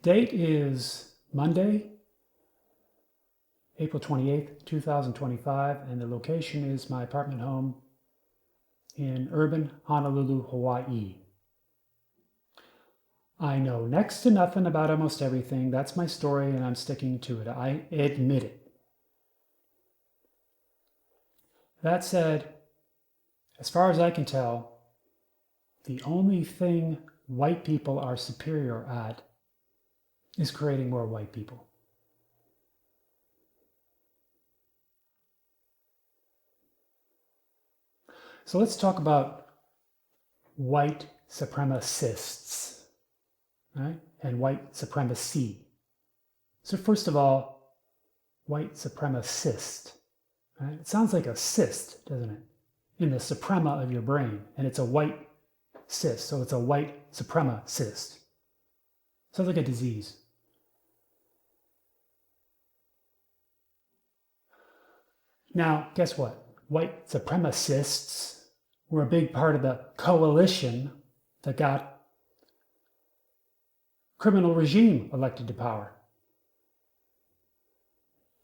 Date is Monday, April 28th, 2025, and the location is my apartment home in urban Honolulu, Hawaii. I know next to nothing about almost everything. That's my story, and I'm sticking to it. I admit it. That said, as far as I can tell, the only thing white people are superior at is creating more white people. So let's talk about white supremacists, right? And white supremacy. So first of all, white supremacist, right? It sounds like a cyst, doesn't it? In the suprema of your brain, and it's a white cyst, so it's a white supremacist. Sounds like a disease. Now, guess what? White supremacists were a big part of the coalition that got criminal regime elected to power.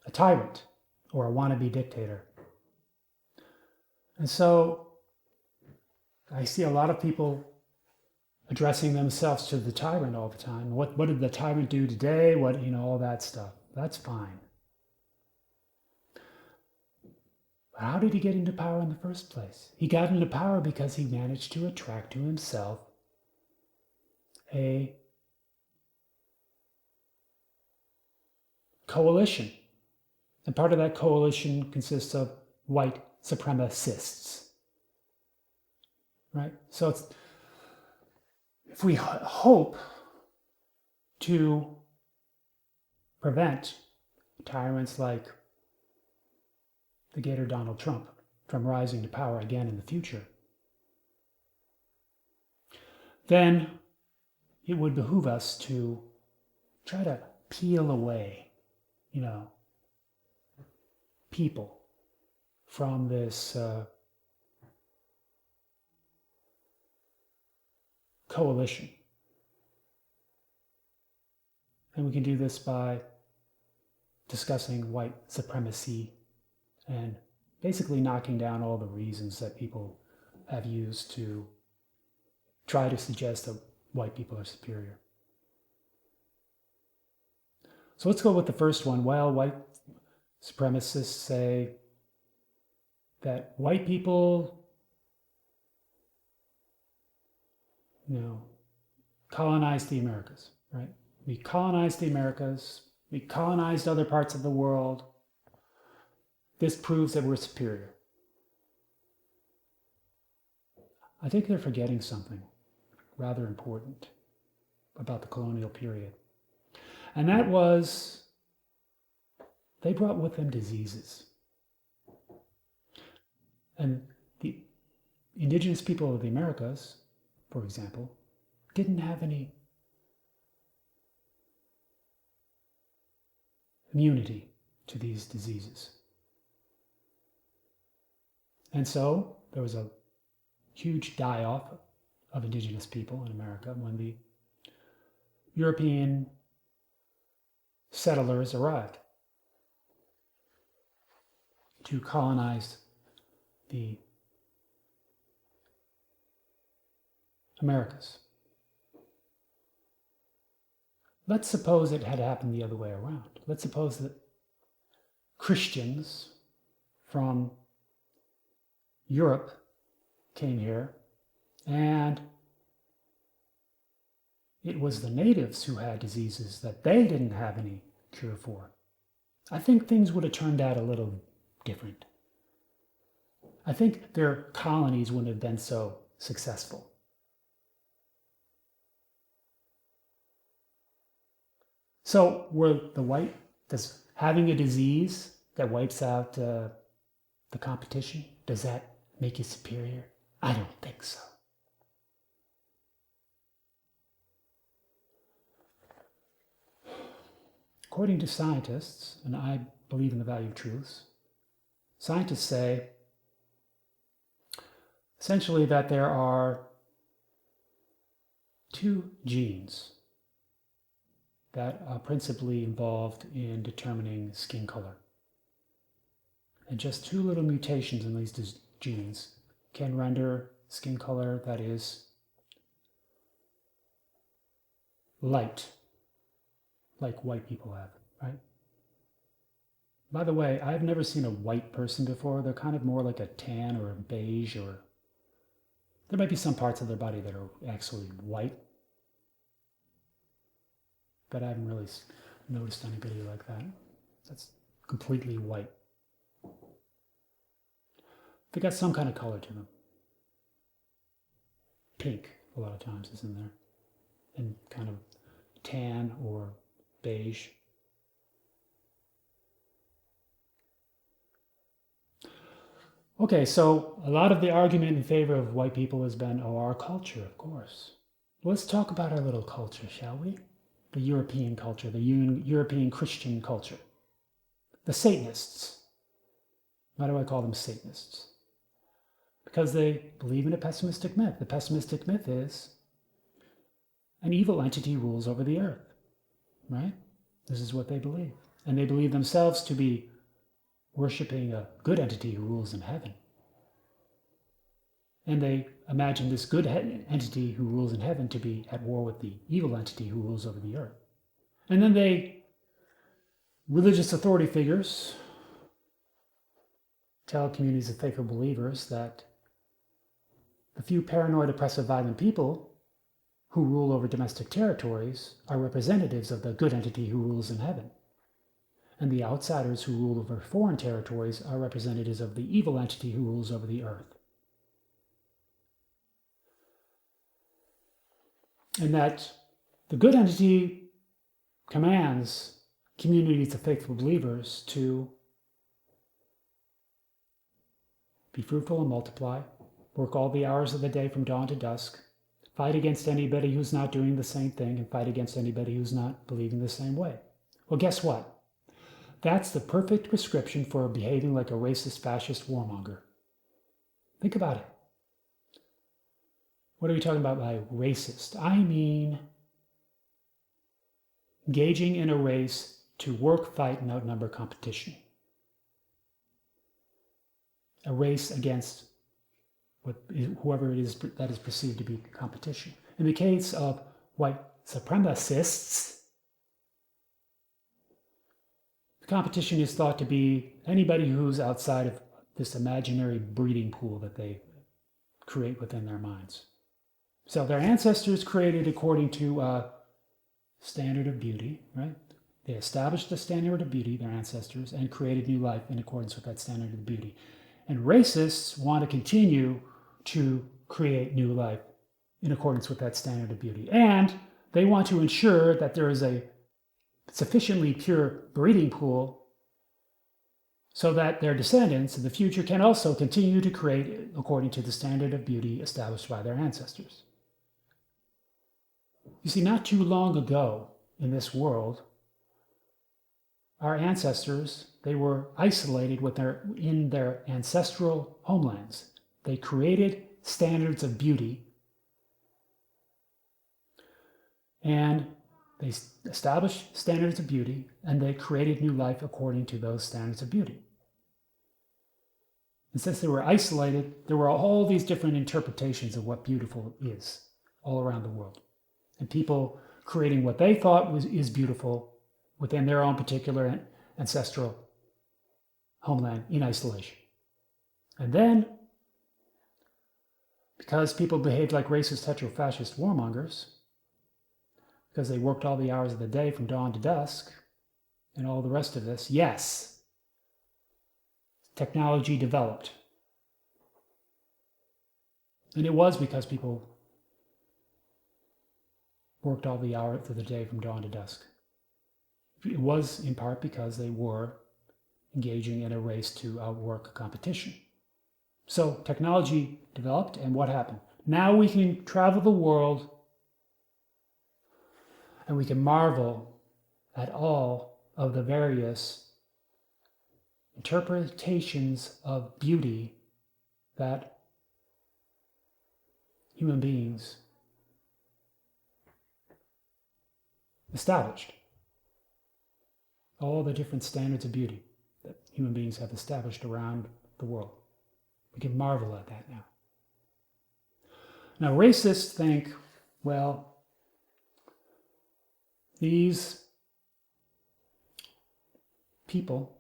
A tyrant or a wannabe dictator. And so I see a lot of people addressing themselves to the tyrant all the time. What did the tyrant do today? All that stuff. That's fine. But how did he get into power in the first place? He got into power because he managed to attract to himself a coalition. And part of that coalition consists of white supremacists. Right? So if we hope to prevent tyrants like the Gator Donald Trump from rising to power again in the future, then it would behoove us to try to peel away, people from this coalition. And we can do this by discussing white supremacy and basically knocking down all the reasons that people have used to try to suggest that white people are superior. So let's go with the first one. Well, white supremacists say that white people, colonized the Americas, right? We colonized the Americas. We colonized other parts of the world. This proves that we're superior. I think they're forgetting something rather important about the colonial period. And that was, they brought with them diseases. And the indigenous people of the Americas, for example, didn't have any immunity to these diseases. And so there was a huge die-off of indigenous people in America when the European settlers arrived to colonize the Americas. Let's suppose it had happened the other way around. Let's suppose that Christians from Europe came here, and it was the natives who had diseases that they didn't have any cure for. I think things would have turned out a little different. I think their colonies wouldn't have been so successful. So does having a disease that wipes out the competition, does that make you superior? I don't think so. According to scientists, and I believe in the value of truths, scientists say essentially that there are two genes that are principally involved in determining skin color. And just 2 little mutations in these genes can render skin color that is light, like white people have, right? By the way, I've never seen a white person before. They're kind of more like a tan or a beige, or there might be some parts of their body that are actually white, but I haven't really noticed anybody like that. That's completely white. They got some kind of color to them. Pink, a lot of times, is in there. And kind of tan or beige. Okay, so a lot of the argument in favor of white people has been, oh, our culture, of course. Let's talk about our little culture, shall we? The European culture, the European Christian culture. The Satanists. Why do I call them Satanists? Because they believe in a pessimistic myth. The pessimistic myth is an evil entity rules over the earth, right? This is what they believe. And they believe themselves to be worshiping a good entity who rules in heaven. And they imagine this good entity who rules in heaven to be at war with the evil entity who rules over the earth. And then religious authority figures, tell communities of faithful believers that the few paranoid, oppressive, violent people who rule over domestic territories are representatives of the good entity who rules in heaven. And the outsiders who rule over foreign territories are representatives of the evil entity who rules over the earth. And that the good entity commands communities of faithful believers to be fruitful and multiply, work all the hours of the day from dawn to dusk, fight against anybody who's not doing the same thing, and fight against anybody who's not believing the same way. Well, guess what? That's the perfect prescription for behaving like a racist, fascist warmonger. Think about it. What are we talking about by racist? I mean engaging in a race to work, fight, and outnumber competition. A race against whoever it is that is perceived to be competition. In the case of white supremacists, the competition is thought to be anybody who's outside of this imaginary breeding pool that they create within their minds. So their ancestors created according to a standard of beauty, right? They established a standard of beauty, their ancestors, and created new life in accordance with that standard of beauty. And racists want to continue to create new life in accordance with that standard of beauty. And they want to ensure that there is a sufficiently pure breeding pool so that their descendants in the future can also continue to create according to the standard of beauty established by their ancestors. You see, not too long ago in this world, our ancestors, they were isolated in their ancestral homelands. They created standards of beauty, and they established standards of beauty, and they created new life according to those standards of beauty. And since they were isolated, there were all these different interpretations of what beautiful is all around the world. And people creating what they thought is beautiful within their own particular ancestral homeland in isolation. And then, because people behaved like racist, hetero-fascist warmongers, because they worked all the hours of the day from dawn to dusk, and all the rest of this, yes, technology developed. And it was because people worked all the hours of the day from dawn to dusk. It was in part because they were engaging in a race to outwork competition. So technology developed, and what happened? Now we can travel the world and we can marvel at all of the various interpretations of beauty that human beings established. all the different standards of beauty that human beings have established around the world. We can marvel at that now. Now, racists think, well, these people,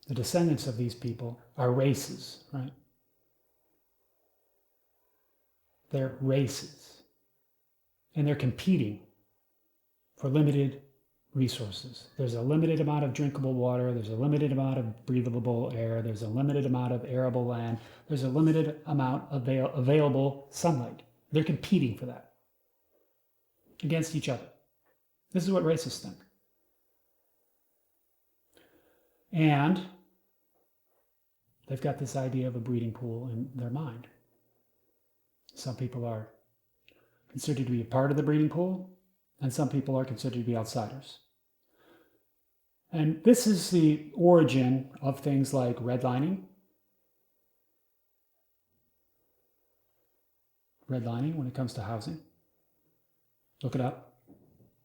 the descendants of these people, are races, right? They're races. And they're competing for limited resources. There's a limited amount of drinkable water, there's a limited amount of breathable air, there's a limited amount of arable land, there's a limited amount of available sunlight. They're competing for that against each other. This is what racists think. And they've got this idea of a breeding pool in their mind. Some people are considered to be a part of the breeding pool, and some people are considered to be outsiders. And this is the origin of things like redlining. Redlining when it comes to housing. Look it up.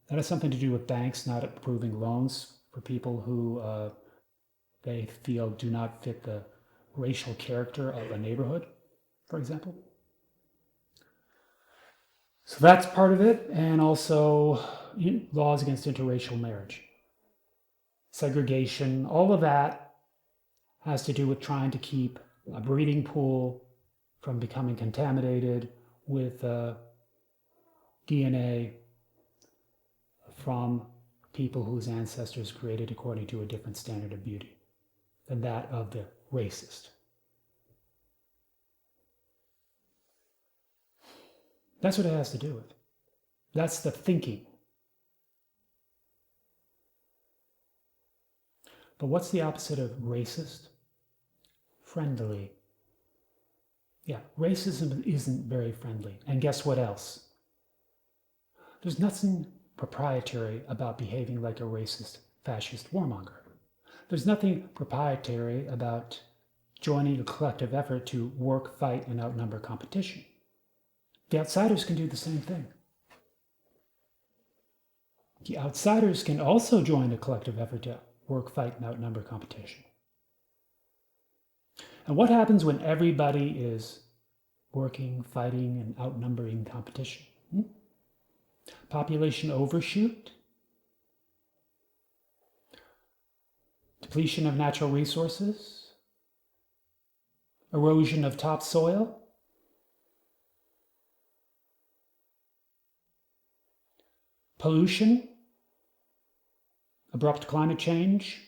That has something to do with banks not approving loans for people who they feel do not fit the racial character of a neighborhood, for example. So that's part of it, and also laws against interracial marriage. Segregation, all of that has to do with trying to keep a breeding pool from becoming contaminated with DNA from people whose ancestors created according to a different standard of beauty than that of the racist. That's what it has to do with. That's the thinking. But what's the opposite of racist? Friendly. Yeah, racism isn't very friendly. And guess what else? There's nothing proprietary about behaving like a racist, fascist warmonger. There's nothing proprietary about joining a collective effort to work, fight, and outnumber competition. The outsiders can do the same thing. The outsiders can also join a collective effort to work, fight, and outnumber competition. And what happens when everybody is working, fighting, and outnumbering competition? Population overshoot? Depletion of natural resources? Erosion of topsoil? Pollution? Abrupt climate change?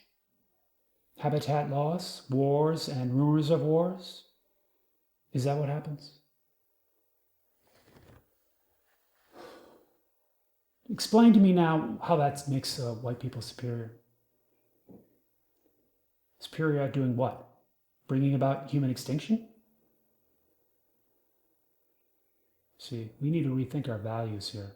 Habitat loss? Wars and rumors of wars? Is that what happens? Explain to me now how that makes white people superior. Superior at doing what? Bringing about human extinction? See, we need to rethink our values here.